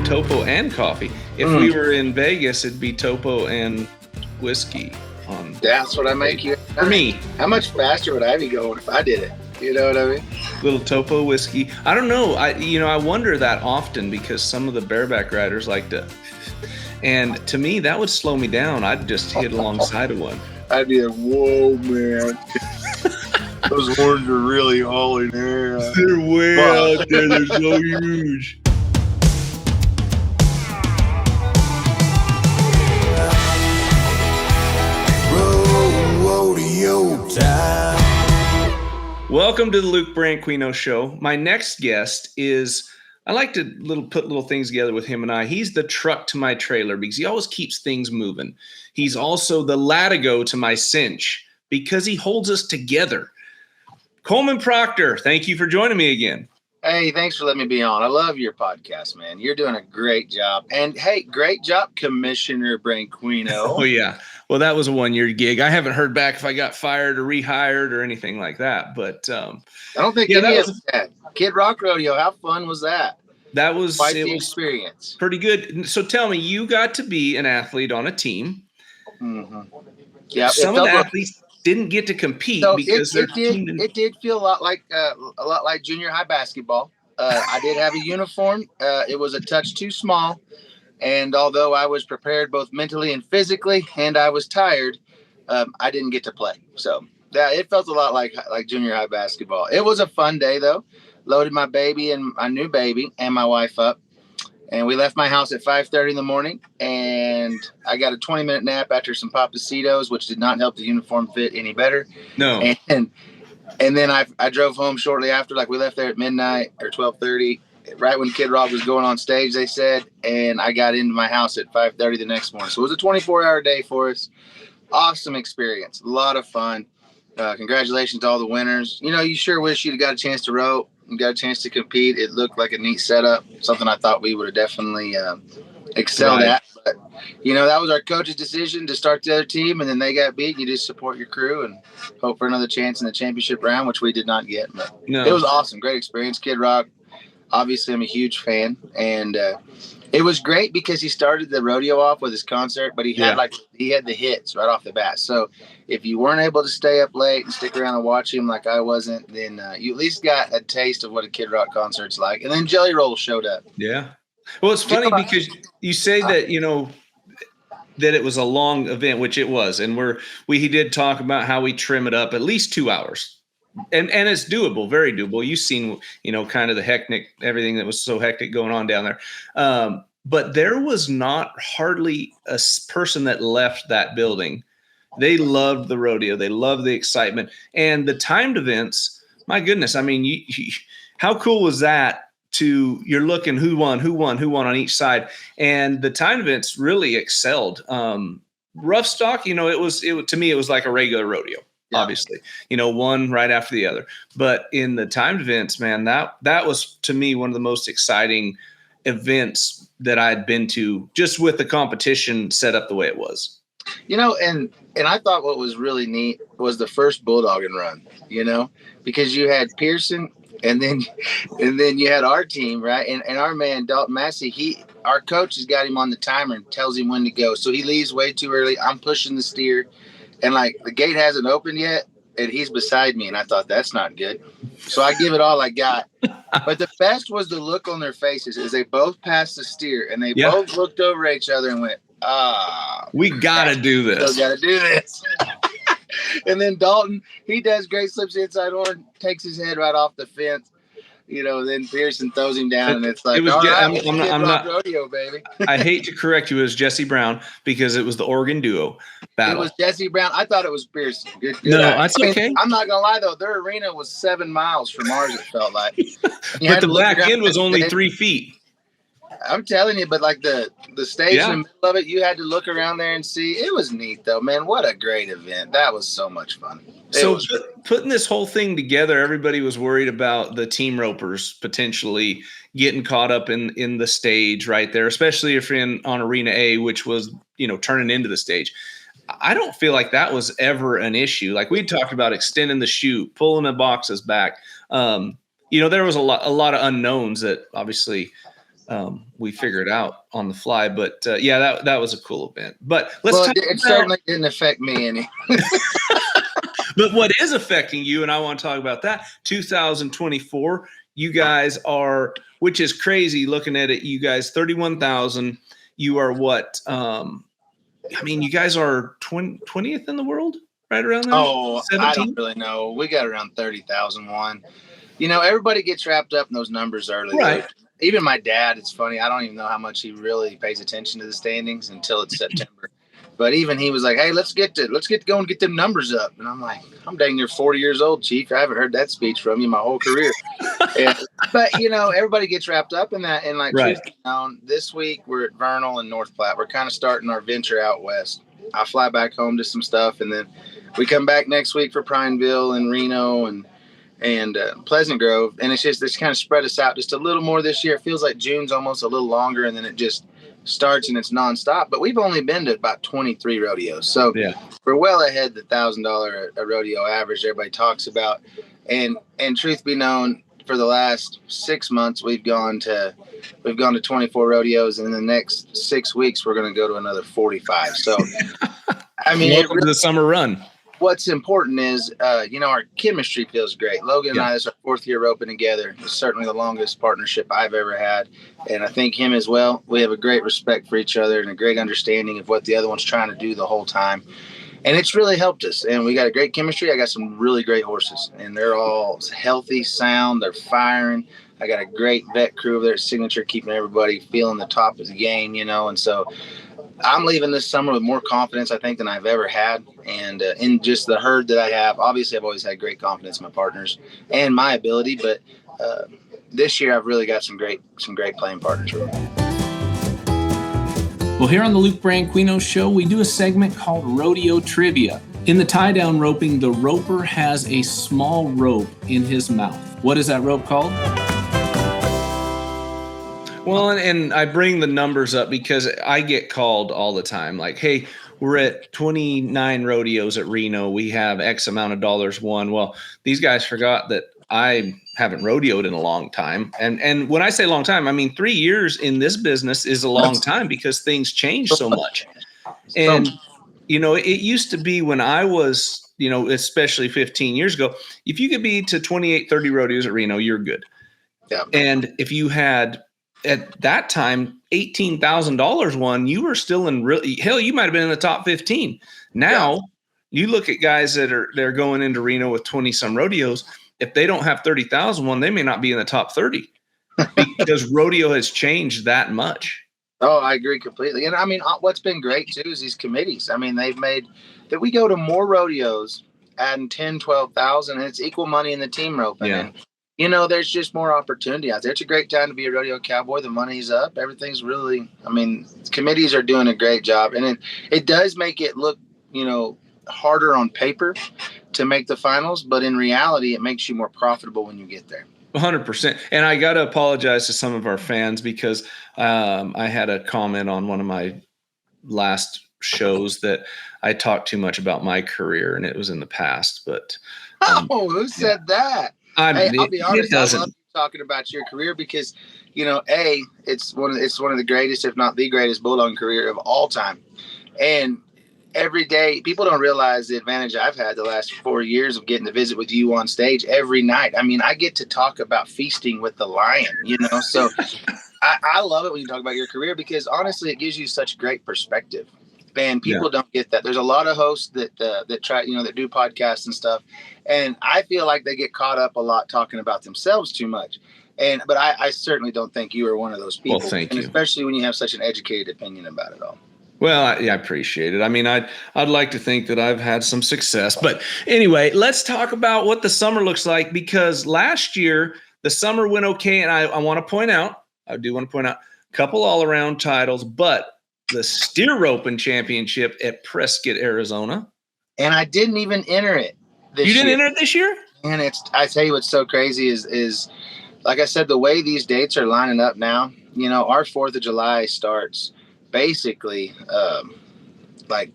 topo and coffee. If we were in Vegas, it'd be topo and whiskey. That's what I make you. For me. How much faster would I be going if I did it? You know what I mean? Little topo whiskey. I don't know. I wonder that often because some of the bareback riders like to. And to me, that would slow me down. I'd just hit alongside of one. I'd be like, whoa, man. Those horns are really hauling air. They're way out there. They're so huge. Rodeo time. Welcome to the Luke Branquinho Show. My next guest is, I like to put little things together with him and I. He's the truck to my trailer because he always keeps things moving. He's also the latigo to my cinch because he holds us together. Coleman Proctor, thank you for joining me again. Hey, thanks for letting me be on. I love your podcast, man. You're doing a great job. And hey, great job, Commissioner Branquinho. Oh, yeah. Well, that was a one-year gig. I haven't heard back if I got fired or rehired or anything like that. But I don't think any of that. Kid Rock Rodeo, how fun was that? That was quite the experience. Pretty good. So tell me, you got to be an athlete on a team. Mm-hmm. Yeah. Some of the athletes didn't get to compete because it did feel a lot like junior high basketball. I did have a uniform. It was a touch too small. And although I was prepared both mentally and physically, and I was tired, I didn't get to play. So yeah, it felt a lot like junior high basketball. It was a fun day though. Loaded my baby and my new baby and my wife up, and we left my house at 5:30 in the morning. And I got a 20-minute nap after some Papacitos, which did not help the uniform fit any better. No. And then I drove home shortly after. Like we left there at midnight or 12:30. Right when Kid Rock was going on stage, they said, and I got into my house at 5:30 the next morning. So it was a 24-hour day for us. Awesome experience. A lot of fun. Congratulations to all the winners. You know, you sure wish you'd got a chance to row and got a chance to compete. It looked like a neat setup, something I thought we would have definitely excelled at. But, you know, that was our coach's decision to start the other team, and then they got beat. You just support your crew and hope for another chance in the championship round, which we did not get. But It was awesome. Great experience. Kid Rock. Obviously, I'm a huge fan, and it was great because he started the rodeo off with his concert, but he had the hits right off the bat. So if you weren't able to stay up late and stick around and watch him like I wasn't, then you at least got a taste of what a Kid Rock concert's like. And then Jelly Roll showed up. Yeah. Well, it's funny because you say that, you know, that it was a long event, which it was, and he did talk about how we trim it up at least 2 hours. And it's doable, very doable. You've seen, you know, kind of the hectic, everything that was so hectic going on down there. But there was not hardly a person that left that building. They loved the rodeo. They loved the excitement. And the timed events, my goodness, I mean, how cool was that you're looking who won on each side. And the timed events really excelled. Rough stock, you know, to me, it was like a regular rodeo. Yeah. Obviously, you know, one right after the other. But in the timed events, man, that was to me one of the most exciting events that I'd been to, just with the competition set up the way it was. You know, and I thought what was really neat was the first bulldogging run, you know, because you had Pearson and then you had our team, right? And our man Dalton Massey, our coach has got him on the timer and tells him when to go. So he leaves way too early. I'm pushing the steer. And like the gate hasn't opened yet, and he's beside me, and I thought that's not good. So I give it all I got. But the best was the look on their faces as they both passed the steer, and they both looked over at each other and went, we gotta do this. Still gotta do this. And then Dalton, he does great, slips the inside horn, takes his head right off the fence. You know, then Pearson throws him down, and it's like, all right, I'm not rodeo, baby. I hate to correct you, it was Jesse Brown because it was the Oregon duo battle. It was Jesse Brown. I thought it was Pearson. Good no, that's okay. I'm not gonna lie though, their arena was 7 miles from ours. It felt like, but the back end was only 3 feet. I'm telling you, but like the stage in the middle of it, you had to look around there and see. It was neat though, man. What a great event. That was so much fun. So putting this whole thing together, everybody was worried about the team ropers potentially getting caught up in the stage right there, especially if you're on Arena A, which was, you know, turning into the stage. I don't feel like that was ever an issue. Like we talked about extending the chute, pulling the boxes back. You know, there was a lot of unknowns that obviously we figured out on the fly. But yeah, that was a cool event. But it certainly didn't affect me any. But what is affecting you, and I want to talk about that, 2024, you guys are, which is crazy looking at it, you guys 31,000. You are what? You guys are 20th in the world, right around there? Oh, 17? I don't really know. We got around 30,001. Everybody gets wrapped up in those numbers early. Right. Even my dad, it's funny. I don't even know how much he really pays attention to the standings until it's September. But even he was like, "Hey, let's get to go and get them numbers up." And I'm like, "I'm dang near 40 years old, Chief. I haven't heard that speech from you my whole career." But everybody gets wrapped up in that. And right. Truth be known, this week we're at Vernal and North Platte. We're kind of starting our venture out west. I fly back home to some stuff, and then we come back next week for Prineville and Reno and Pleasant Grove. And it's kind of spread us out just a little more this year. It feels like June's almost a little longer, and then it just starts and it's nonstop. But we've only been to about 23 rodeos, so yeah, we're well ahead the $1,000 a rodeo average everybody talks about. And truth be known, for the last 6 months we've gone to 24 rodeos, and in the next 6 weeks we're going to go to another 45. So welcome to the summer run. What's important is, our chemistry feels great. Logan and I, this is our 4th year roping together. It's certainly the longest partnership I've ever had. And I think him as well. We have a great respect for each other and a great understanding of what the other one's trying to do the whole time. And it's really helped us. And we got a great chemistry. I got some really great horses, and they're all healthy, sound. They're firing. I got a great vet crew over there at Signature, keeping everybody feeling the top of the game, And so I'm leaving this summer with more confidence, I think, than I've ever had. And in just the herd that I have, obviously I've always had great confidence in my partners and my ability. But this year I've really got some great playing partners. Well, here on the Luke Branquinho Show, we do a segment called Rodeo Trivia. In the tie-down roping, the roper has a small rope in his mouth. What is that rope called? Well, and I bring the numbers up because I get called all the time. Like, hey, we're at 29 rodeos at Reno. We have X amount of dollars won. Well, these guys forgot that I haven't rodeoed in a long time. And when I say long time, I mean 3 years in this business is a long time because things change so much. And, it used to be when I was, especially 15 years ago, if you could be to 28, 30 rodeos at Reno, you're good. Yeah. And if you had at that time $18,000 won, you were still in hell, you might have been in the top 15. Now you look at guys they're going into Reno with 20 some rodeos. If they don't have 30,000 won, they may not be in the top 30 because rodeo has changed that much. Oh, I agree completely. And what's been great too is these committees. They've made that we go to more rodeos, adding 10, 12,000, and it's equal money in the team roping. Yeah. And there's just more opportunity out there. It's a great time to be a rodeo cowboy. The money's up. Everything's really, committees are doing a great job. And it does make it look, harder on paper to make the finals. But in reality, it makes you more profitable when you get there. 100%. And I got to apologize to some of our fans because I had a comment on one of my last shows that I talked too much about my career, and it was in the past. But who said that? I'll be honest. I love talking about your career because, it's one of the greatest, if not the greatest, bulldog career of all time. And every day, people don't realize the advantage I've had the last 4 years of getting to visit with you on stage every night. I get to talk about feasting with the lion, So I love it when you talk about your career because honestly, it gives you such great perspective. And people don't get that. There's a lot of hosts that try, that do podcasts and stuff. And I feel like they get caught up a lot talking about themselves too much. But I certainly don't think you are one of those people. Well, thank you. Especially when you have such an educated opinion about it all. Well, I appreciate it. I'd like to think that I've had some success. But anyway, let's talk about what the summer looks like because last year the summer went okay. And I do want to point out a couple all-around titles, but the steer roping championship at Prescott, Arizona. And I didn't even enter it this year. You didn't enter it this year? And I tell you what's so crazy is like I said, the way these dates are lining up now, our 4th of July starts basically like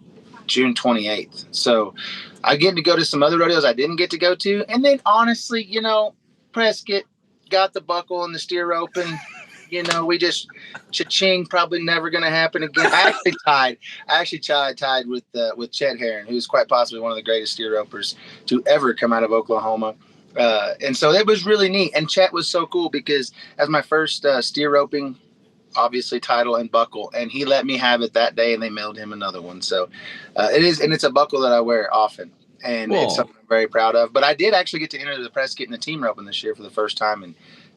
June 28th. So I get to go to some other rodeos I didn't get to go to. And then honestly, Prescott got the buckle and the steer roping. we just cha-ching, probably never going to happen again. I actually tied with Chet Herron, who's quite possibly one of the greatest steer ropers to ever come out of Oklahoma. And so it was really neat. And Chet was so cool because as my first steer roping, obviously title and buckle, and he let me have it that day, and they mailed him another one. So it's a buckle that I wear often, and it's something I'm very proud of. But I did actually get to enter the Prescott in the team roping this year for the first time in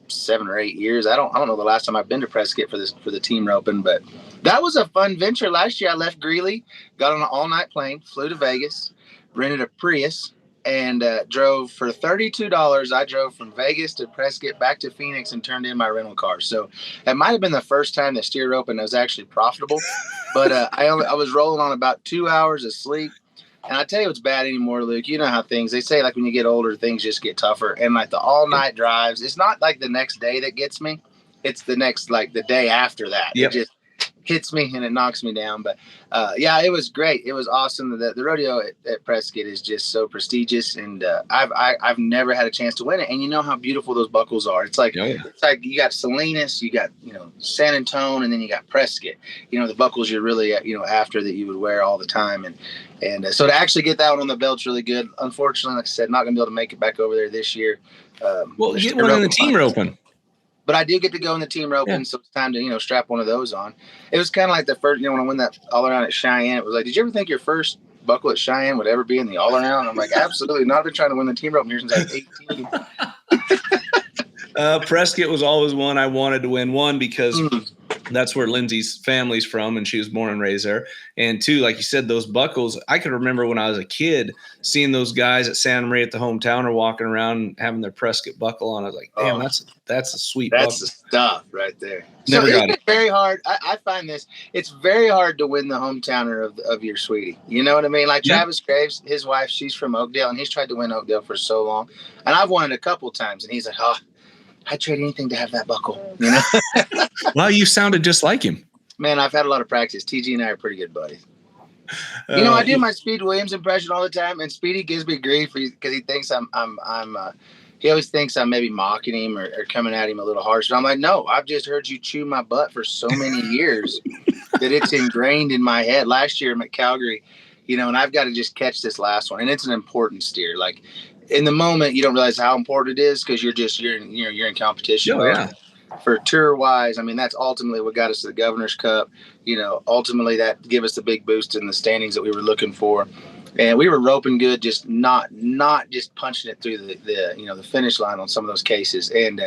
7 or 8 years. I don't know the last time I've been to Prescott for the team roping, but that was a fun venture. Last year I left Greeley, got on an all-night plane, flew to Vegas, rented a Prius, and drove for $32. I drove from Vegas to Prescott back to Phoenix and turned in my rental car. So it might have been the first time that steer roping was actually profitable, but I was rolling on about 2 hours of sleep. And I tell you what's bad anymore, Luke. You know how they say like when you get older, things just get tougher. And like the all night drives, it's not like the next day that gets me. It's the next, like the day after that. Yep. It just hits me and it knocks me down. But it was great. It was awesome. The rodeo at Prescott is just so prestigious, and I've never had a chance to win it. And you know how beautiful those buckles are. It's like It's like you got Salinas, you got San Antonio, and then you got Prescott. The buckles you're really after that you would wear all the time, and so to actually get that one on the belt's really good. Unfortunately, like I said, not gonna be able to make it back over there this year. Get one in the team roping. But I did get to go in the team roping, so it's time to, strap one of those on. It was kind of like the first, when I won that all-around at Cheyenne, it was like, did you ever think your first buckle at Cheyenne would ever be in the all-around? I'm like, absolutely not. I've been trying to win the team roping here since I was 18. Prescott was always one I wanted to win. One, because that's where Lindsay's family's from, and she was born and raised there. And two, like you said, those buckles, I could remember when I was a kid seeing those guys at Santa Maria at the Hometowner walking around having their Prescott buckle on. I was like, damn, that's a sweet buckle. That's the stuff right there. Never got it. It's very hard. I find this, it's very hard to win the Hometowner of your sweetie. You know what I mean? Like Travis Graves, his wife, she's from Oakdale, and he's tried to win Oakdale for so long. And I've won it a couple times, and he's like, I'd trade anything to have that buckle, Well, you sounded just like him. Man, I've had a lot of practice. TG and I are pretty good buddies. I do my Speed Williams impression all the time, and Speedy gives me grief because he thinks he always thinks I'm maybe mocking him or coming at him a little harsh. And I'm like, no, I've just heard you chew my butt for so many years that it's ingrained in my head. Last year I'm at Calgary, and I've got to just catch this last one, and it's an important steer. Like, in the moment, you don't realize how important it is because you're in competition. Oh, yeah. For tour wise, I mean, that's ultimately what got us to the Governor's Cup. Ultimately that gave us the big boost in the standings that we were looking for, and we were roping good, just not just punching it through the finish line on some of those cases. And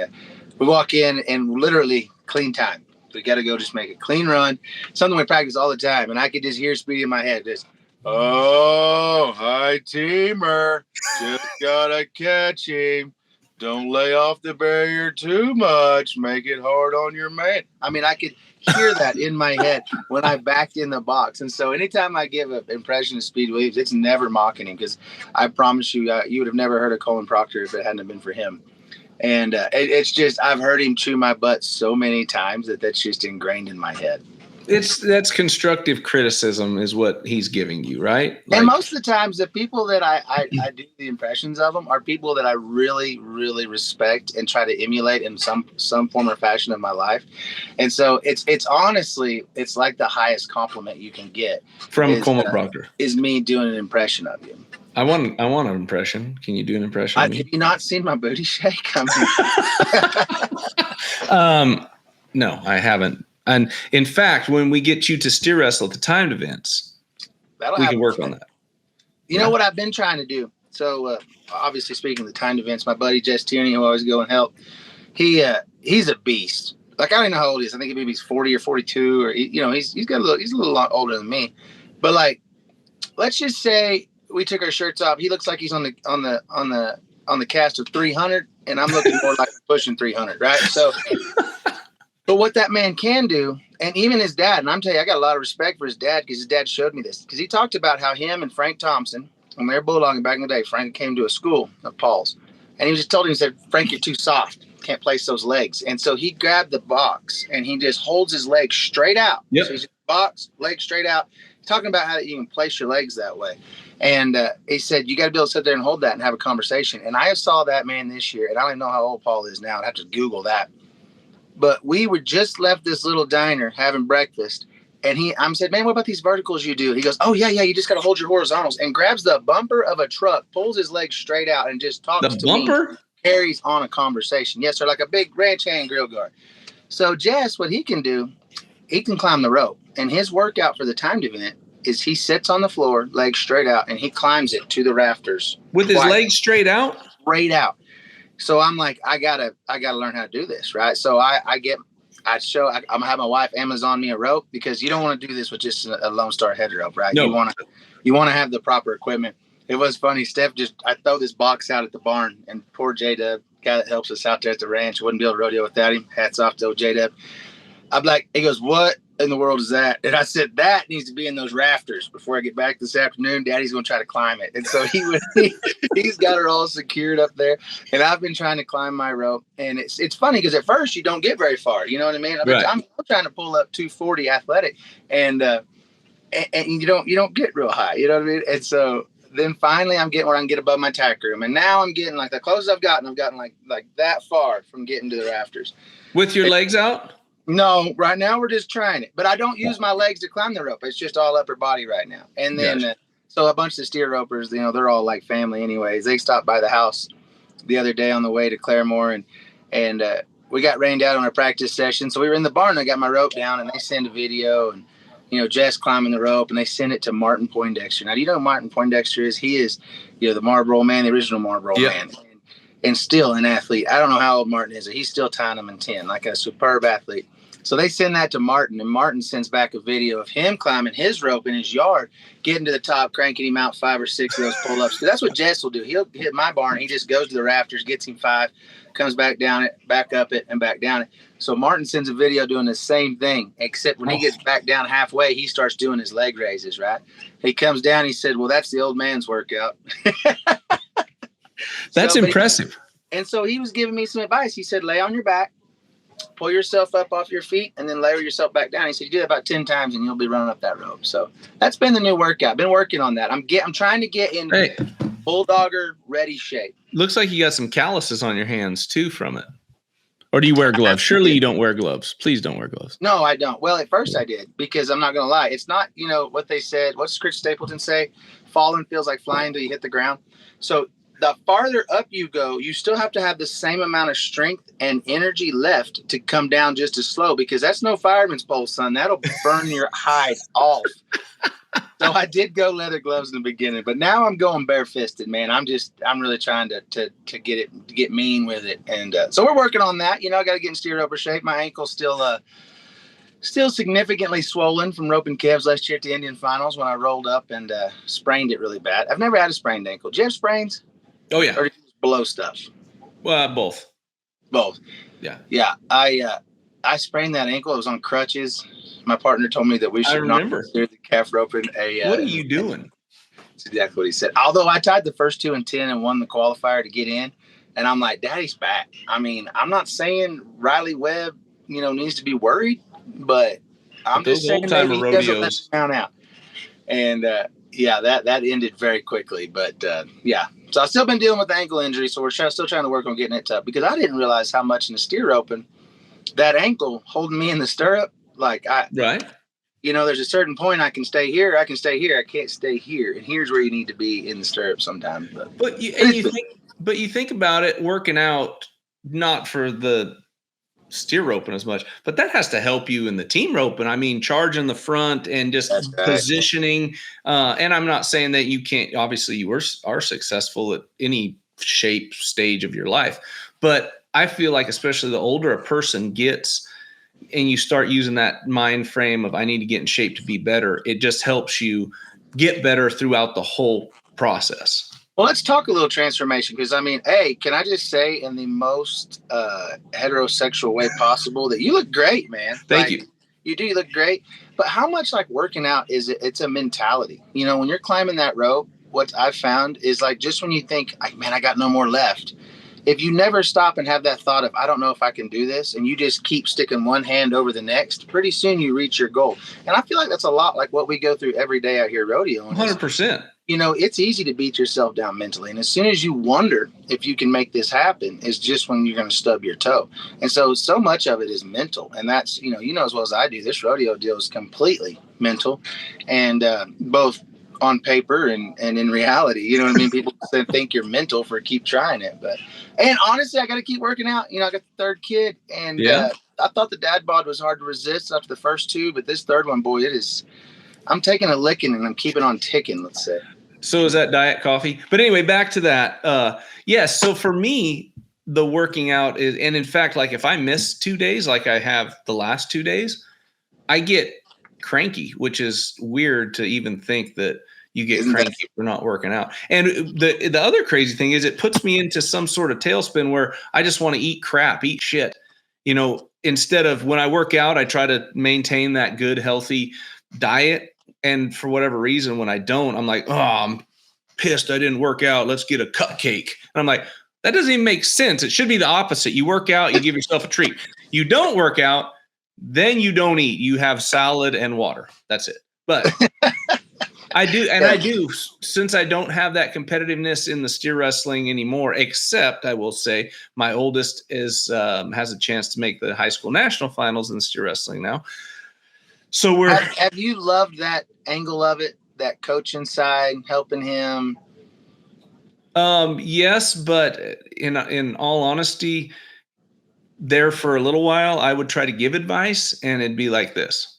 we walk in and literally clean time. We got to go just make a clean run. Something we practice all the time, and I could just hear Speedy in my head just. Oh, hi, teamer. Just gotta catch him. Don't lay off the barrier too much. Make it hard on your man. I mean, I could hear that in my head when I backed in the box. And so anytime I give an impression of Speed Williams, it's never mocking him, because I promise you, you would have never heard of Coleman Proctor if it hadn't been for him. And it's just, I've heard him chew my butt so many times that's just ingrained in my head. That's constructive criticism is what he's giving you, right? And most of the times, the people that I do the impressions of them are people that I really, really respect and try to emulate in some form or fashion of my life. And so it's honestly, it's like the highest compliment you can get from Coleman Proctor is me doing an impression of you. I want an impression. Can you do an impression of me? Have you not seen my booty shake? No, I haven't. And in fact, when we get you to steer wrestle at the timed events, we can work on that. You know what I've been trying to do? So obviously, speaking of the timed events, my buddy Jess Tierney, who always go and help, he's a beast. Like, I don't even know how old he is. I think maybe he's 40 or 42, or he's a little lot older than me. But like, let's just say we took our shirts off. He looks like he's on the cast of 300, and I'm looking more like pushing 300, right? So. But what that man can do, and even his dad, and I'm telling you, I got a lot of respect for his dad because his dad showed me this. Because he talked about how him and Frank Thompson, when they were bulldogging back in the day, Frank came to a school of Paul's. And he just told him, he said, Frank, you're too soft. Can't place those legs. And so he grabbed the box, and he just holds his legs straight out. Yep. So he's box, legs straight out. He's talking about how you can place your legs that way. And he said, you got to be able to sit there and hold that and have a conversation. And I saw that man this year, and I don't even know how old Paul is now. I'd have to Google that. But we were just left this little diner having breakfast. And I said, man, what about these verticals you do? He goes, oh, yeah, you just got to hold your horizontals, and grabs the bumper of a truck, pulls his legs straight out, and just talks to me, carries on a conversation. Yes, sir, like a big ranch hand grill guard. So Jess, what he can do, he can climb the rope. And his workout for the timed event is he sits on the floor, legs straight out, and he climbs it to the rafters. With his legs straight out? Straight out. So I'm like, I gotta learn how to do this, right? So I'm gonna have my wife Amazon me a rope, because you don't want to do this with just a Lone Star head rope, right? No. You want to have the proper equipment. It was funny. I throw this box out at the barn, and poor J-Dub, guy that helps us out there at the ranch, wouldn't be able to rodeo without him. Hats off to old J-Dub. I'm like, he goes, what in the world is that? And I said, that needs to be in those rafters. Before I get back this afternoon, Daddy's going to try to climb it. And so he's got her all secured up there. And I've been trying to climb my rope. And it's funny, because at first you don't get very far. You know what I mean? I'm trying to pull up 240 athletic, and you don't get real high. You know what I mean? And so then finally I'm getting where I can get above my tack room. And now I'm getting like the closest I've gotten like that far from getting to the rafters. With your legs out? No, right now we're just trying it. But I don't use my legs to climb the rope. It's just all upper body right now. And then so a bunch of steer ropers, they're all like family anyways. They stopped by the house the other day on the way to Claremore, and we got rained out on our practice session. So we were in the barn. I got my rope down, and they send a video, and Jess climbing the rope, and they send it to Martin Poindexter. Now, do you know who Martin Poindexter is? He is, the Marlboro man, the original Marlboro man, and still an athlete. I don't know how old Martin is. He's still tying them in 10, like a superb athlete. So they send that to Martin, and Martin sends back a video of him climbing his rope in his yard, getting to the top, cranking him out 5 or 6 of those pull-ups. Because that's what Jess will do. He'll hit my barn. He just goes to the rafters, gets him 5, comes back down it, back up it, and back down it. So Martin sends a video doing the same thing, except when he gets back down halfway, he starts doing his leg raises, right? He comes down, he said, well, that's the old man's workout. That's impressive. And so he was giving me some advice. He said, lay on your back, pull yourself up off your feet, and then lower yourself back down. He said, you do that about 10 times and you'll be running up that rope. So that's been the new workout. Been working on that. I'm trying to get in bulldogger ready shape. Looks like you got some calluses on your hands too from it. Or do you wear gloves? Surely you don't wear gloves. Please don't wear gloves. No, I don't. Well, at first I did, because I'm not going to lie. It's not, what they said. What's Chris Stapleton say? Falling feels like flying till you hit the ground. So the farther up you go, you still have to have the same amount of strength and energy left to come down just as slow, because that's no fireman's pole, son. That'll burn your hide off. So I did go leather gloves in the beginning, but now I'm going bare-fisted, man. I'm really trying to get mean with it. And so we're working on that. I got to get in steer roper shape. My ankle's still significantly swollen from roping calves last year at the Indian finals when I rolled up and sprained it really bad. I've never had a sprained ankle. Do you have sprains? Oh, yeah. Or below stuff? Well, both. Both. Yeah. Yeah. I sprained that ankle. I was on crutches. My partner told me that we should not consider the calf roping a. What are you doing? That's exactly what he said. Although I tied the first 2 in 10 and won the qualifier to get in, and I'm like, Daddy's back. I mean, I'm not saying Riley Webb, needs to be worried, but I'm just saying maybe he doesn't let him count out. And that ended very quickly. But so I've still been dealing with the ankle injury, so we're still trying to work on getting it tough, because I didn't realize how much in the steer roping that ankle holding me in the stirrup. Like there's a certain point I can stay here, I can't stay here, and here's where you need to be in the stirrup sometimes. But you think about it, working out not for the steer roping as much, but that has to help you in the team roping. I mean, charging the front and just positioning. And I'm not saying that you can't. Obviously, you are successful at any shape stage of your life, but I feel like especially the older a person gets, and you start using that mind frame of I need to get in shape to be better, it just helps you get better throughout the whole process. Well, let's talk a little transformation, because, I mean, hey, can I just say in the most heterosexual way possible that you look great, man. Thank you. You do. You look great. But how much like working out is it? It's a mentality. When you're climbing that rope, what I've found is like just when you think, like, man, I got no more left, if you never stop and have that thought of, I don't know if I can do this, and you just keep sticking one hand over the next, pretty soon you reach your goal. And I feel like that's a lot like what we go through every day out here rodeoing. 100%. You know, it's easy to beat yourself down mentally. And as soon as you wonder if you can make this happen, is just when you're going to stub your toe. And so much of it is mental. And that's, you know as well as I do, this rodeo deal is completely mental, and both on paper and in reality. You know what I mean? People think you're mental for keep trying it. And honestly, I got to keep working out. You know, I got the third kid, and I thought the dad bod was hard to resist after the first two, but this third one, boy, it is. I'm taking a licking and I'm keeping on ticking, let's say. So is that diet coffee? But anyway, back to that. Yes. So for me, the working out is, and in fact, like if I miss 2 days, like I have the last 2 days, I get cranky, which is weird to even think that you get cranky for not working out. And the other crazy thing is it puts me into some sort of tailspin where I just want to eat crap, eat shit. You know, instead of when I work out, I try to maintain that good, healthy diet. And for whatever reason, when I don't, I'm like, oh, I'm pissed I didn't work out. Let's get a cupcake. And I'm like, that doesn't even make sense. It should be the opposite. You work out, you give yourself a treat. You don't work out, then you don't eat. You have salad and water. That's it. But I do, since I don't have that competitiveness in the steer wrestling anymore, except I will say my oldest has a chance to make the high school national finals in steer wrestling now. So have you loved that angle of it, that coaching side, helping him? Yes, but in all honesty, there for a little while, I would try to give advice and it'd be like this.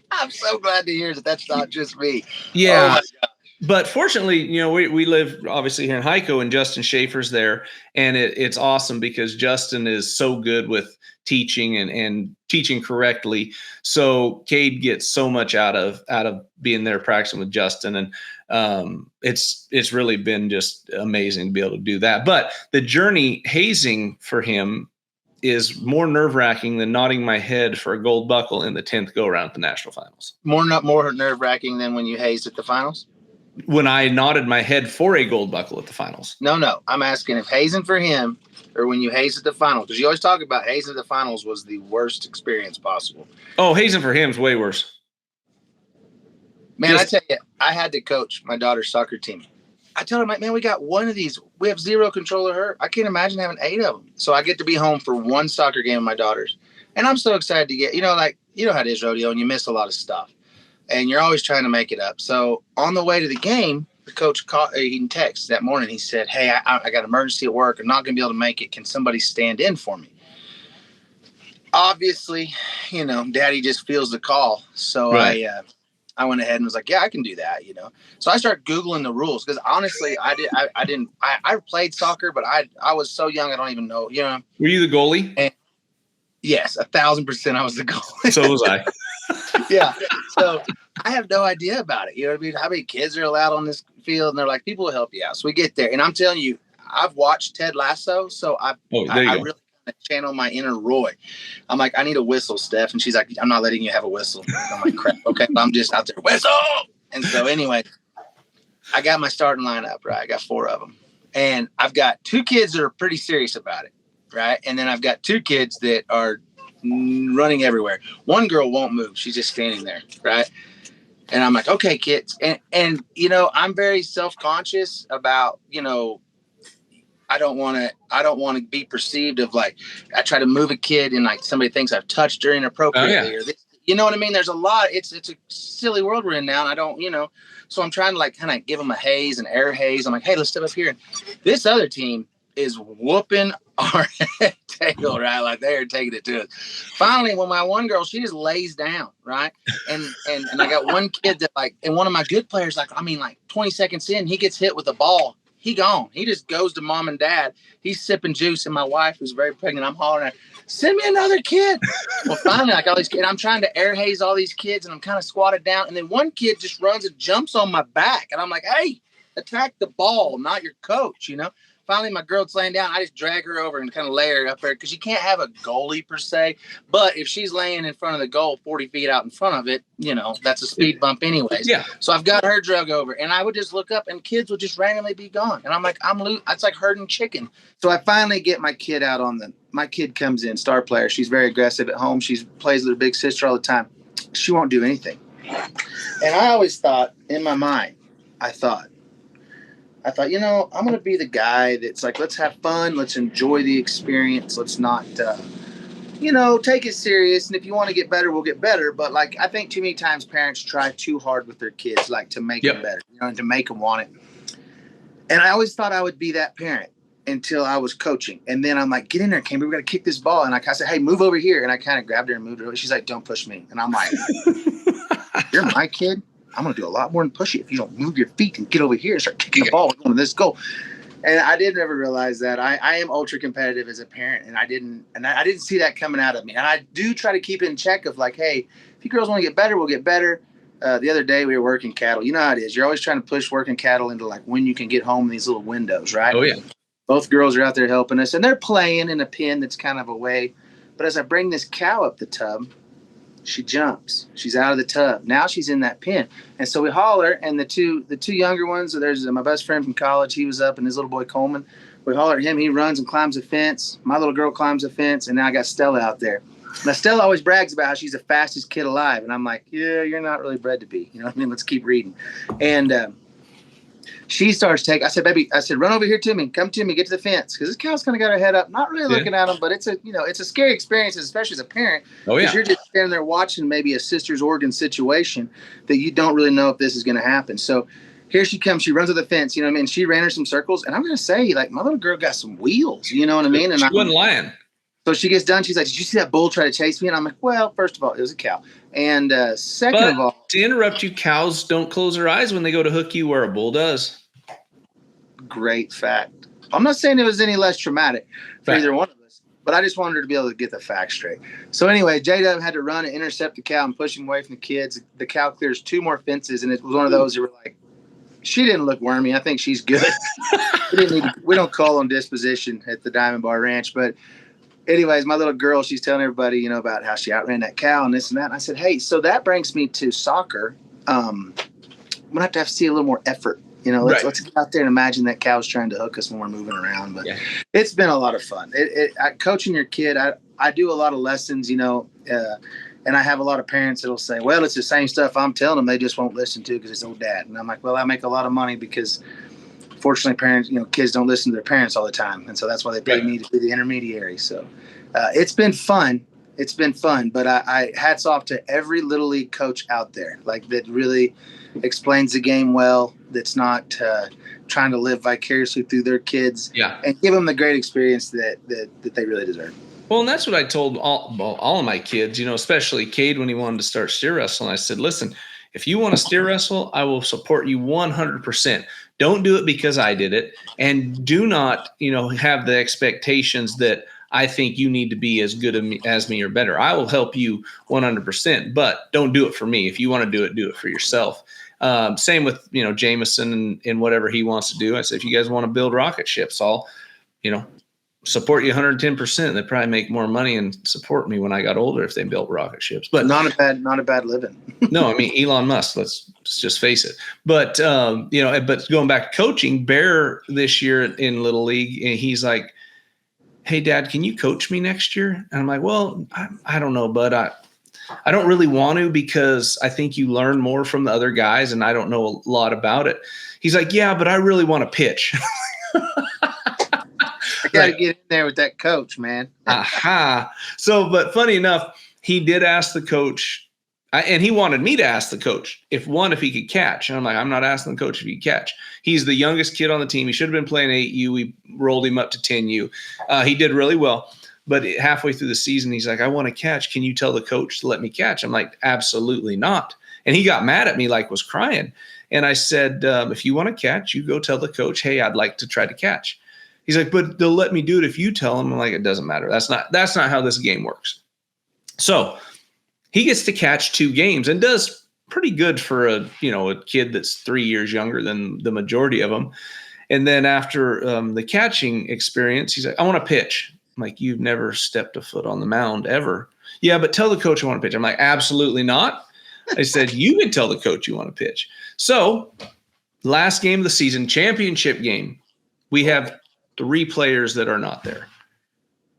I'm so glad to hear that that's not just me. Yeah. Oh my God. But fortunately, you know, we live obviously here in Hico, and Justin Schaefer's there, and it's awesome because Justin is so good with teaching and teaching correctly. So Cade gets so much out of being there practicing with Justin, and it's really been just amazing to be able to do that. But the journey hazing for him is more nerve-wracking than nodding my head for a gold buckle in the 10th go around at the national finals. More nerve-wracking than when you hazed at the finals? When I nodded my head for a gold buckle at the finals. No. I'm asking if hazing for him or when you hazed at the finals, because you always talk about hazing at the finals was the worst experience possible. Oh, hazing for him is way worse. Man, I tell you, I had to coach my daughter's soccer team. I told her, man, we got one of these. We have zero control of her. I can't imagine having 8 of them. So I get to be home for one soccer game with my daughters. And I'm so excited to get, how it is rodeo and you miss a lot of stuff. And you're always trying to make it up. So on the way to the game, the coach called, he texted that morning. He said, hey, I got an emergency at work. I'm not going to be able to make it. Can somebody stand in for me? Obviously, daddy just feels the call. So right. I went ahead and was like, yeah, I can do that, So I started Googling the rules because honestly, I played soccer, but I was so young, I don't even know, Were you the goalie? And yes, 1,000% I was the goalie. So was I. Yeah. So I have no idea about it. You know what I mean? How many kids are allowed on this field? And they're like, people will help you out. So we get there. And I'm telling you, I've watched Ted Lasso. So I really channel my inner Roy. I'm like, I need a whistle, Steph. And she's like, I'm not letting you have a whistle. I'm like, crap. Okay. I'm just out there. Whistle. And so anyway, I got my starting lineup, right? I got 4 of them. And I've got 2 kids that are pretty serious about it. Right. And then I've got 2 kids that are running everywhere. One girl won't move. She's just standing there. Right. And I'm like, okay, kids. And I'm very self-conscious about, I don't want to be perceived of like, I try to move a kid and like somebody thinks I've touched her inappropriately or this, you know what I mean? There's a lot. It's a silly world we're in now. And I don't, so I'm trying to like kind of give them a haze and air haze. I'm like, hey, let's step up here. And this other team is whooping our tail, right? Like they're taking it to us. Finally, when my one girl, she just lays down, right? And I got one kid that like, and one of my good players, like 20 seconds in, he gets hit with a ball. He gone. He just goes to mom and dad. He's sipping juice, and my wife, who's very pregnant, I'm hollering at her, send me another kid. Well, finally, I got all these kids. I'm trying to air haze all these kids, and I'm kind of squatted down. And then one kid just runs and jumps on my back. And I'm like, hey, attack the ball, not your coach, finally my girl's laying down. I just drag her over and kind of lay her up there because you can't have a goalie per se. But if she's laying in front of the goal 40 feet out in front of it, that's a speed bump anyways. Yeah. So I've got her drug over, and I would just look up and kids would just randomly be gone. And I'm like, it's like herding chicken. So I finally get my kid out my kid comes in, star player. She's very aggressive at home. She plays with her big sister all the time. She won't do anything. And I always thought in my mind, I thought, I'm going to be the guy that's like, let's have fun. Let's enjoy the experience. Let's not, take it serious. And if you want to get better, we'll get better. But like, I think too many times parents try too hard with their kids, like to make them better, and to make them want it. And I always thought I would be that parent until I was coaching. And then I'm like, get in there, Cambry. We got to kick this ball. And I said, hey, move over here. And I kind of grabbed her and moved her over. She's like, don't push me. And I'm like, you're my kid. I'm going to do a lot more than push you if you don't move your feet and get over here and start kicking the ball and going to this goal. And I did never realize that. I am ultra competitive as a parent, and I didn't see that coming out of me. And I do try to keep it in check of like, hey, if you girls want to get better, we'll get better. The other day we were working cattle. You know how it is. You're always trying to push working cattle into like when you can get home in these little windows, right? Oh, yeah. Both girls are out there helping us, and they're playing in a pen that's kind of away. But as I bring this cow up the tub, she jumps. She's out of the tub. Now she's in that pen. And so we holler, and the two younger ones, there's my best friend from college. He was up, and his little boy Coleman. We holler at him. He runs and climbs a fence. My little girl climbs a fence, and now I got Stella out there. Now, Stella always brags about how she's the fastest kid alive. And I'm like, yeah, you're not really bred to be. You know what I mean? Let's keep reading. And she starts taking, I said, baby, run over here to me. Come to me. Get to the fence. Because this cow's kind of got her head up, not really looking at him, but it's a scary experience, especially as a parent. Oh, yeah. Because you're just standing there watching maybe a sister's organ situation that you don't really know if this is going to happen. So here she comes. She runs to the fence. You know what I mean? She ran her some circles. And I'm going to say, like, my little girl got some wheels. You know what I mean? And she wasn't lying. So she gets done. She's like, did you see that bull try to chase me? And I'm like, well, first of all, it was a cow. And second of all. To interrupt you, cows don't close their eyes when they go to hook you where a bull does. Great fact. I'm not saying it was any less traumatic for either one of us, but I just wanted her to be able to get the facts straight. So anyway, J-Dub had to run and intercept the cow and push him away from the kids. The cow clears 2 more fences, and it was one of those that were like, she didn't look wormy. I think she's good. We don't call on disposition at the Diamond Bar Ranch, but anyways, my little girl, she's telling everybody, about how she outran that cow and this and that. And I said, hey, so that brings me to soccer. I'm going to have to see a little more effort. Let's get out there and imagine that cow's trying to hook us when we're moving around. But It's been a lot of fun. Coaching your kid, I do a lot of lessons, and I have a lot of parents that'll say, well, it's the same stuff I'm telling them. They just won't listen to because it's old dad. And I'm like, well, I make a lot of money because fortunately parents, kids don't listen to their parents all the time. And so that's why they pay me to be the intermediary. So it's been fun. It's been fun, but I hats off to every little league coach out there, like that really explains the game well, that's not trying to live vicariously through their kids and give them the great experience that they really deserve. Well, and that's what I told all of my kids, especially Cade when he wanted to start steer wrestling. I said, listen, if you want to steer wrestle, I will support you 100%. Don't do it because I did it. And do not, have the expectations that I think you need to be as good as me or better. I will help you 100%, but don't do it for me. If you want to do it for yourself. Same with, Jameson and whatever he wants to do. I said, if you guys want to build rocket ships, I'll, support you 110%. They'd probably make more money and support me when I got older if they built rocket ships. But not a bad living. No, I mean, Elon Musk, let's just face it. But, but going back to coaching, Bear this year in Little League, and he's like, hey, Dad, can you coach me next year? And I'm like, well, I don't know, bud. I don't really want to because I think you learn more from the other guys, and I don't know a lot about it. He's like, yeah, but I really want to pitch. I got to get in there with that coach, man. Aha. So, but funny enough, he did ask the coach, and he wanted me to ask the coach if he could catch. And I'm like, I'm not asking the coach if he could catch. He's the youngest kid on the team. He should have been playing 8U. We rolled him up to 10U. He did really well. But halfway through the season, he's like, I want to catch. Can you tell the coach to let me catch? I'm like, absolutely not. And he got mad at me, like was crying. And I said, if you want to catch, you go tell the coach, hey, I'd like to try to catch. He's like, but they'll let me do it if you tell them. I'm like, it doesn't matter. That's not how this game works. So he gets to catch 2 games and does pretty good for a kid that's 3 years younger than the majority of them. And then after the catching experience, he's like, I want to pitch. I'm like, you've never stepped a foot on the mound ever. Yeah, but tell the coach I want to pitch. I'm like, absolutely not. I said, you can tell the coach you want to pitch. So last game of the season, championship game, we have 3 players that are not there.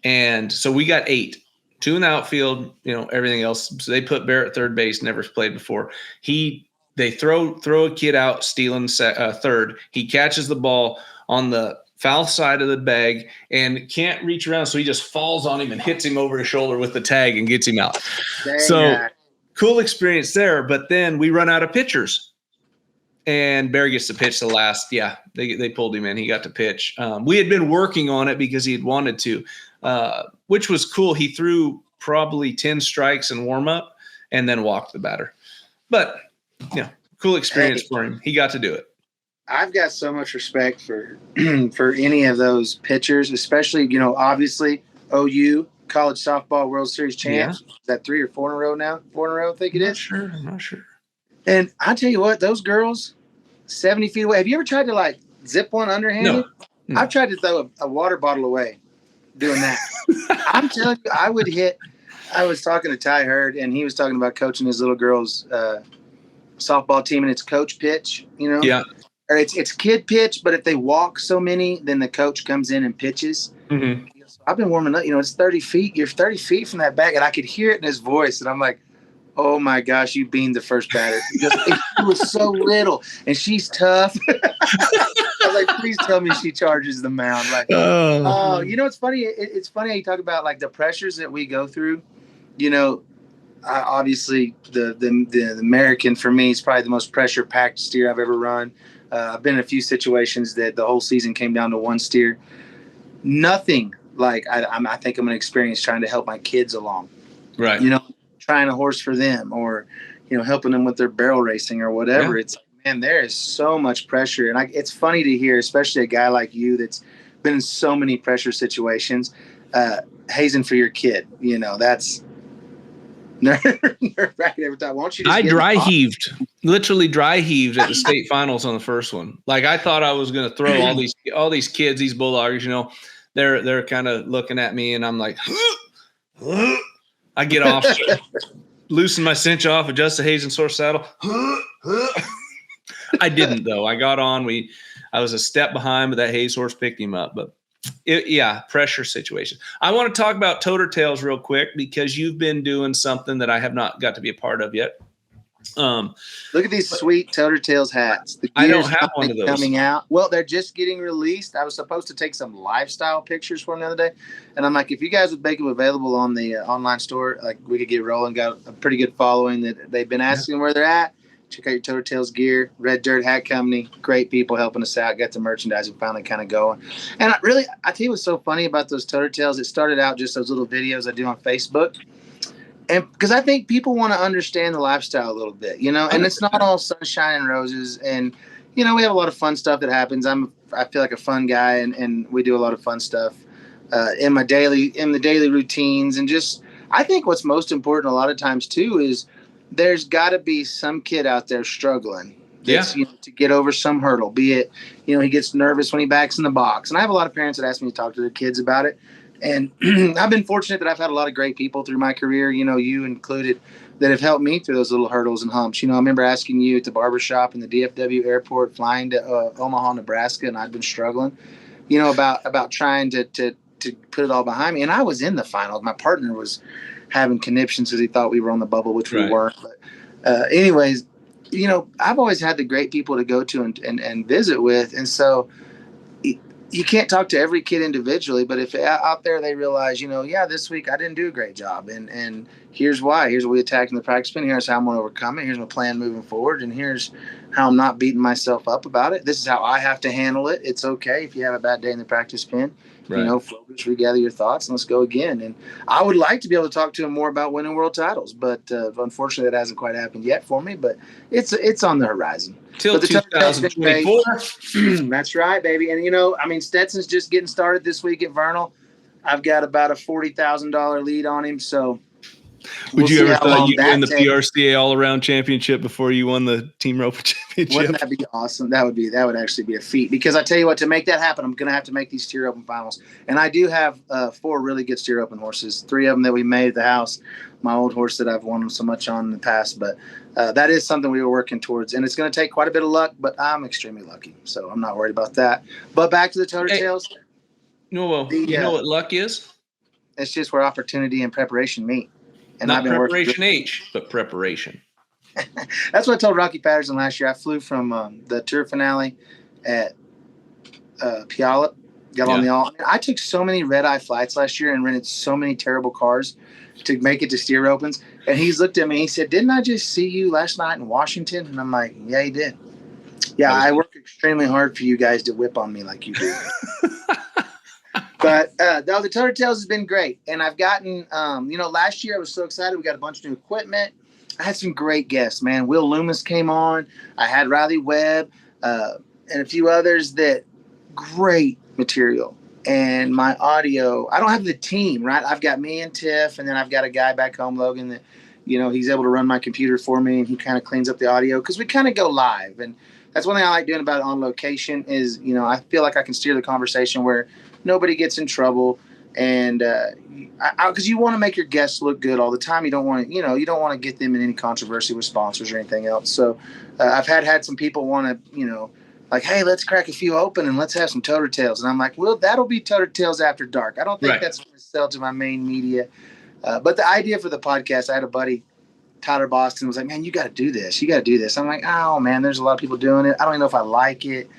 And so we got 8, 2 in the outfield, everything else. So they put Barrett third base, never played before. They throw a kid out, stealing third. He catches the ball on the foul side of the bag and can't reach around. So he just falls on him and hits him over his shoulder with the tag and gets him out. Dang So that. Cool experience there. But then we run out of pitchers. And Bear gets to pitch the last. Yeah, they pulled him in. He got to pitch. We had been working on it because he had wanted to, which was cool. He threw probably 10 strikes in warm-up and then walked the batter. But, cool experience for him. He got to do it. I've got so much respect for for any of those pitchers, especially, obviously OU, college softball World Series champs. Yeah. Is that 3 or 4 in a row now? 4 in a row, I think it is. I'm not sure. And I tell you what, those girls, 70 feet away. Have you ever tried to zip one underhanded? No. I've tried to throw a water bottle away doing that. I'm telling you, I would hit. I was talking to Ty Hurd, and he was talking about coaching his little girls' softball team, and it's coach pitch, Yeah. Or it's kid pitch, but if they walk so many, then the coach comes in and pitches. Mm-hmm. So I've been warming up. It's 30 feet. You're 30 feet from that bag, and I could hear it in his voice, and I'm like, oh my gosh, you beamed the first batter. Because she was so little, and she's tough. I was like, please tell me she charges the mound. It's funny. It's funny how you talk about the pressures that we go through. Obviously the American for me is probably the most pressure packed steer I've ever run. I've been in a few situations that the whole season came down to one steer. Nothing like I think I'm going to experience trying to help my kids along. Right. Trying a horse for them or, helping them with their barrel racing or whatever. Yeah. It's, man, there is so much pressure. And it's funny to hear, especially a guy like you that's been in so many pressure situations, hazing for your kid. That's nerve-wracking every time. Won't you just literally dry heaved at the state finals on the first one. I thought I was going to throw all these kids, these bulldoggers, they're kind of looking at me and I'm like, I get off, loosen my cinch off, adjust the Hazen Source saddle. I didn't though. I got on. I was a step behind, but that Hayes horse picked him up. But pressure situation. I want to talk about Toter Tails real quick because you've been doing something that I have not got to be a part of yet. Look at these sweet Toter Tails hats. I don't have one of those coming out. Well, they're just getting released. I was supposed to take some lifestyle pictures for them the other day, and I'm like, if you guys would make them available on the online store, we could get rolling. Got a pretty good following that they've been asking where they're at. Check out your Toter Tails gear. Red Dirt Hat Company, great people helping us out. Got the merchandising finally kind of going. And I tell you what's so funny about those Toter Tails. It started out just those little videos I do on Facebook. And because I think people want to understand the lifestyle a little bit, and it's not all sunshine and roses. And, we have a lot of fun stuff that happens. I feel like a fun guy and we do a lot of fun stuff in the daily routines. And just, I think what's most important a lot of times too, is there's gotta be some kid out there struggling to get over some hurdle, be it, he gets nervous when he backs in the box. And I have a lot of parents that ask me to talk to their kids about it. And I've been fortunate that I've had a lot of great people through my career, you included, that have helped me through those little hurdles and humps. I remember asking you at the barbershop in the DFW airport, flying to Omaha, Nebraska, and I'd been struggling, about trying to put it all behind me. And I was in the finals. My partner was having conniptions because he thought we were on the bubble, which we weren't. But anyways, I've always had the great people to go to and visit with. And so you can't talk to every kid individually, but if out there they realize, this week I didn't do a great job, and here's why. Here's what we attacked in the practice pen. Here's how I'm going to overcome it. Here's my plan moving forward, and here's how I'm not beating myself up about it. This is how I have to handle it. It's okay if you have a bad day in the practice pen. Right. Focus, regather your thoughts, and let's go again. And I would like to be able to talk to him more about winning world titles, but unfortunately that hasn't quite happened yet for me, but it's on the horizon. Till 2024. That's right, baby. And, Stetson's just getting started this week at Vernal. I've got about a $40,000 lead on him, so would you ever thought you'd win the PRCA all-around championship before you won the team rope championship? Wouldn't that be awesome? That would actually be a feat, because I tell you what, to make that happen, I'm going to have to make these steer open finals. And I do have 4 really good steer open horses, 3 of them that we made at the house, my old horse that I've won so much on in the past. But that is something we were working towards, and it's going to take quite a bit of luck, but I'm extremely lucky, so I'm not worried about that. But back to the Toter Tails. You know what luck is? It's just where opportunity and preparation meet. And Not I've been preparation H, but preparation. That's what I told Rocky Patterson last year. I flew from the tour finale at Puyallup, got on the all. I took so many red-eye flights last year and rented so many terrible cars to make it to steer opens. And he's looked at me. He said, "Didn't I just see you last night in Washington?" And I'm like, "Yeah, you did. Yeah, I work extremely hard for you guys to whip on me like you do." But the Toter Tails has been great. And I've gotten, last year I was so excited. We got a bunch of new equipment. I had some great guests, man. Will Loomis came on. I had Riley Webb and a few others that great material. And my audio, I don't have the team, right? I've got me and Tiff, and then I've got a guy back home, Logan, that, he's able to run my computer for me, and he kind of cleans up the audio because we kind of go live. And that's one thing I like doing about it on location is, I feel like I can steer the conversation where nobody gets in trouble. And because you want to make your guests look good all the time, you don't want to get them in any controversy with sponsors or anything else. So I've had some people want to, like, hey, let's crack a few open and let's have some Toter Tails. And I'm like, well, that'll be Toter Tails after dark. I don't think that's going to sell to my main media. But the idea for the podcast, I had a buddy, Tyler Boston, was like, man, you got to do this. You got to do this. I'm like, oh man, there's a lot of people doing it. I don't even know if I like it.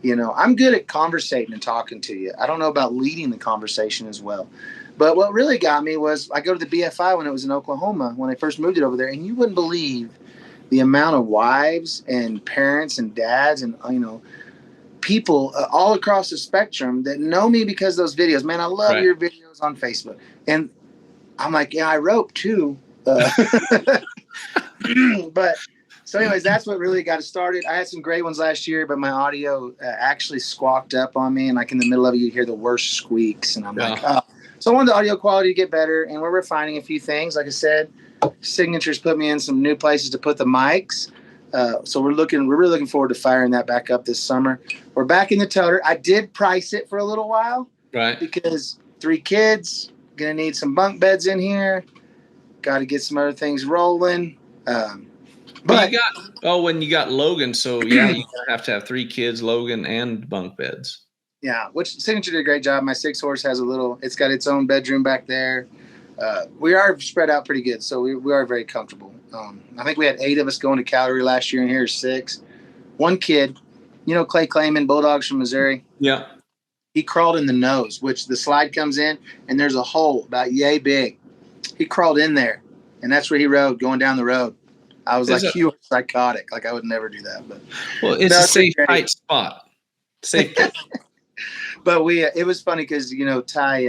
I'm good at conversating and talking to you. I don't know about leading the conversation as well. But what really got me was I go to the BFI when it was in Oklahoma, when I first moved it over there, and you wouldn't believe the amount of wives and parents and dads and, people all across the spectrum that know me because of those videos. Man, I love your videos on Facebook. And I'm like, yeah, I rope too. But so anyways, that's what really got it started. I had some great ones last year, but my audio actually squawked up on me. And like in the middle of it, you hear the worst squeaks. And I'm like, oh. So I wanted the audio quality to get better. And we're refining a few things. Like I said, Signature's put me in some new places to put the mics. So we're really looking forward to firing that back up this summer. We're back in the Toter. I did price it for a little while. Right. Because 3 kids, going to need some bunk beds in here. Got to get some other things rolling. But when you got Logan, so yeah, you have to have 3 kids, Logan, and bunk beds. Yeah, which Signature did a great job. My 6 horse has it's got its own bedroom back there. We are spread out pretty good, so we are very comfortable. I think we had 8 of us going to Calgary last year, and here's 6. One kid, Clay Clayman, Bulldogs from Missouri. Yeah. He crawled in the nose, which the slide comes in, and there's a hole about yay big. He crawled in there, and that's where he rode going down the road. I was like, you are psychotic. Like, I would never do that. But it's a safe tight spot. Safe. But it was funny because, Ty,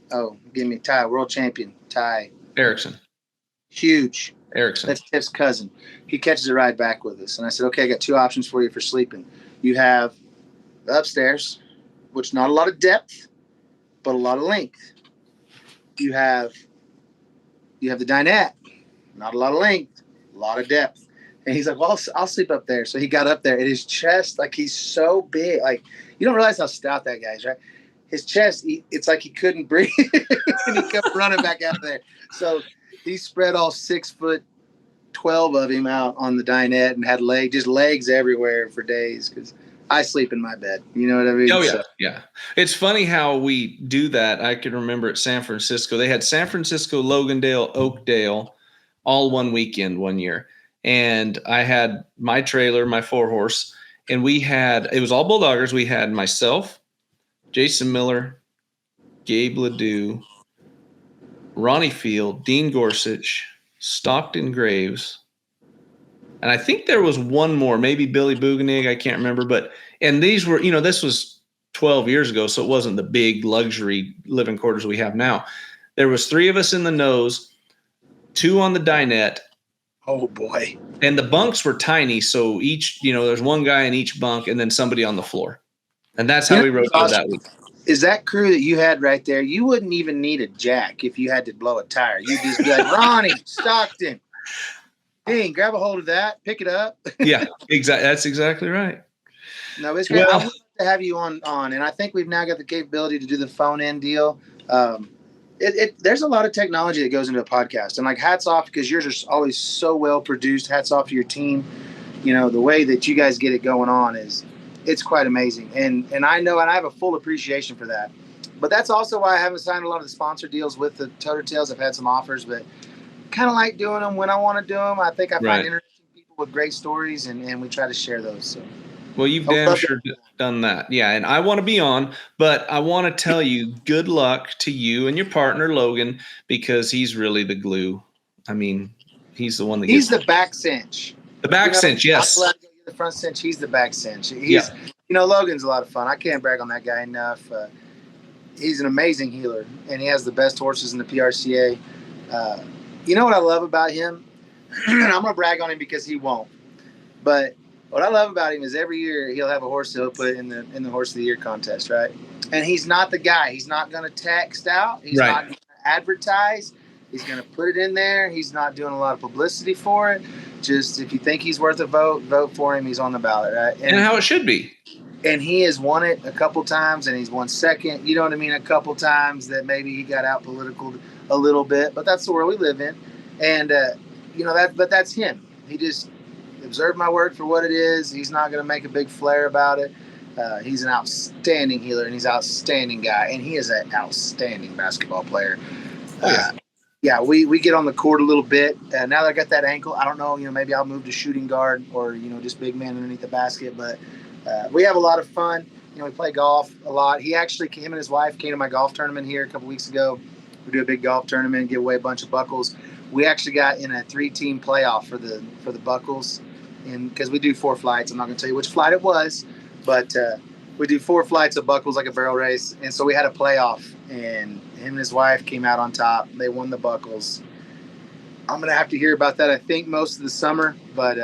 Ty, world champion, Ty Erickson. Huge. Erickson. That's Tiff's cousin. He catches a ride back with us. And I said, okay, I got 2 options for you for sleeping. You have the upstairs, which not a lot of depth, but a lot of length. You have the dinette, not a lot of length, a lot of depth. And he's like, well, I'll sleep up there. So he got up there, and his chest, like, he's so big. Like, you don't realize how stout that guy is, right? His chest, it's like he couldn't breathe, and he kept running back out there. So he spread all 6'12" of him out on the dinette and had legs everywhere for days because I sleep in my bed. You know what I mean? Oh, yeah. Yeah. It's funny how we do that. I can remember at San Francisco, they had San Francisco, Logandale, Oakdale all one weekend one year. And I had my trailer, my 4-horse, and it was all Bulldoggers. We had myself, Jason Miller, Gabe Ledoux, Ronnie Field, Dean Gorsuch, Stockton Graves, and I think there was one more, maybe Billy Buganig, I can't remember. And these were, this was 12 years ago, so it wasn't the big luxury living quarters we have now. There was 3 of us in the nose, 2 on the dinette. Oh, boy. And the bunks were tiny, so each, there's one guy in each bunk and then somebody on the floor. And that's how we rode that week. Is that crew that you had right there, you wouldn't even need a jack if you had to blow a tire. You'd just be like, Ronnie, Stockton. Dang, grab a hold of that, pick it up. Yeah, exactly. That's exactly right. No, it's great. Well, I would love to have you on, and I think we've now got the capability to do the phone in deal. There's a lot of technology that goes into a podcast, and like hats off because yours are always so well produced. Hats off to your team. You know, the way that you guys get it going on it's quite amazing. And I know, and I have a full appreciation for that. But that's also why I haven't signed a lot of the sponsor deals with the Toter Tails. I've had some offers, but kind of like doing them when I want to do them. I think I find interesting people with great stories, and we try to share those. So. Well, you've damn sure done that. Yeah, and I want to be on, but I want to tell you good luck to you and your partner, Logan, because he's really the glue. I mean, he's the one that he's the back cinch. The back cinch, yes. The front cinch, he's the back cinch. You know, Logan's a lot of fun. I can't brag on that guy enough. He's an amazing healer, and he has the best horses in the PRCA. You know what I love about him? I'm going to brag on him because he won't. But what I love about him is every year he'll have a horse that he'll put in the Horse of the Year contest, right? And he's not the guy. He's not going to text out. He's not going to advertise. He's going to put it in there. He's not doing a lot of publicity for it. Just if you think he's worth a vote, vote for him. He's on the ballot, right? And how it should be. And he has won it a couple times, and he's won second. You know what I mean? A couple times that maybe he got out political a little bit, but that's the world we live in. And you know that. But that's him. He just observed my word for what it is. He's not going to make a big flare about it. He's an outstanding healer, and he's an outstanding guy, and he is an outstanding basketball player. Yeah, we get on the court a little bit. Now that I got that ankle, I don't know, maybe I'll move to shooting guard or, just big man underneath the basket. But we have a lot of fun. We play golf a lot. Him and his wife came to my golf tournament here a couple weeks ago. We do a big golf tournament, give away a bunch of buckles. We actually got in a 3-team playoff for the buckles, and because we do 4 flights. I'm not going to tell you which flight it was, but we do 4 flights of buckles like a barrel race. And so we had a playoff, and him and his wife came out on top. They won the buckles. I'm going to have to hear about that, I think, most of the summer, but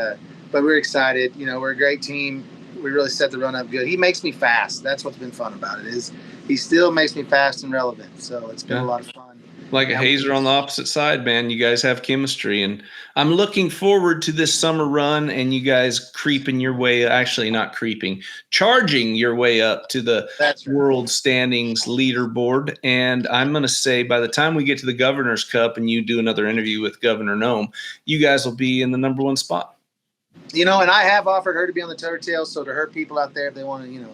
we're excited. We're a great team. We really set the run up good. He makes me fast. That's what's been fun about it, is he still makes me fast and relevant. So it's been a lot of fun. Like a hazer on the opposite side, man. You guys have chemistry, and I'm looking forward to this summer run and you guys creeping your way, actually not creeping, charging your way up to the world standings leaderboard. And I'm going to say by the time we get to the Governor's Cup and you do another interview with Governor Nome, you guys will be in the number 1 spot. And I have offered her to be on the Toter Tails, so to her people out there, if they want to,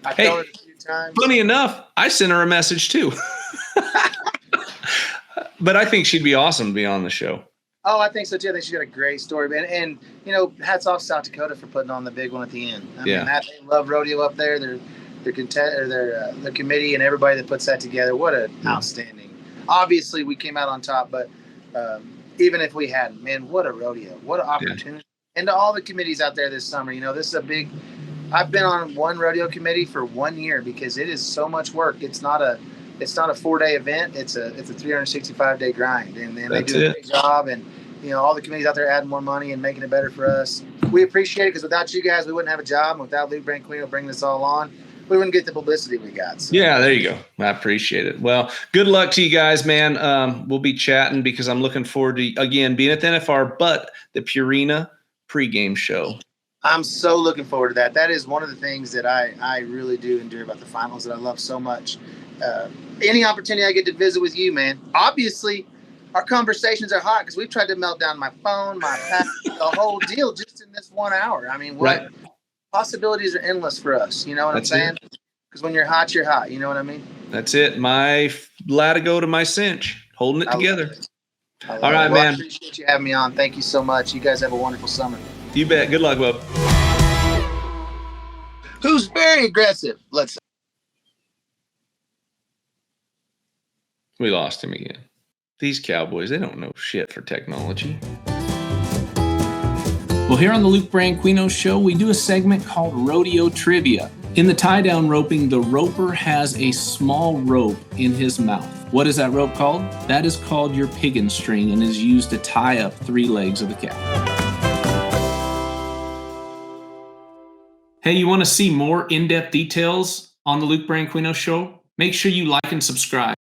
I've told her a few times. Funny enough, I sent her a message too. But I think she'd be awesome to be on the show. Oh, I think so too. I think she's got a great story, and hats off South Dakota for putting on the big one at the end. I mean, they love rodeo up there. Their committee and everybody that puts that together. What an outstanding. Obviously, we came out on top, but even if we hadn't, man, what a rodeo! What an opportunity! And to all the committees out there this summer, this is a big. I've been on one rodeo committee for 1 year because it is so much work. It's not a 4-day event. It's a 365-day grind, and they do a great job. And all the committees out there adding more money and making it better for us. We appreciate it because without you guys, we wouldn't have a job. And without Luke Branquinho bringing this all on, we wouldn't get the publicity we got. So. Yeah, there you go. I appreciate it. Well, good luck to you guys, man. We'll be chatting because I'm looking forward to again being at the NFR, but the Purina pregame show. I'm so looking forward to that. That is one of the things that I really do enjoy about the finals that I love so much. Any opportunity I get to visit with you, man. Obviously, our conversations are hot because we've tried to melt down my phone, my pad, the whole deal just in this 1 hour. I mean, what possibilities are endless for us? You know what I'm saying? Because when you're hot, you're hot. You know what I mean? That's it. My Latigo to my cinch, holding it together. All right, man. I appreciate you having me on. Thank you so much. You guys have a wonderful summer. You bet. Good luck, Bob. Who's very aggressive? We lost him again. These Cowboys, they don't know shit for technology. Well, here on the Luke Branquinho Show, we do a segment called Rodeo Trivia. In the tie-down roping, the roper has a small rope in his mouth. What is that rope called? That is called your piggin string and is used to tie up 3 legs of the cow. Hey, you want to see more in-depth details on the Luke Branquinho Show? Make sure you like and subscribe.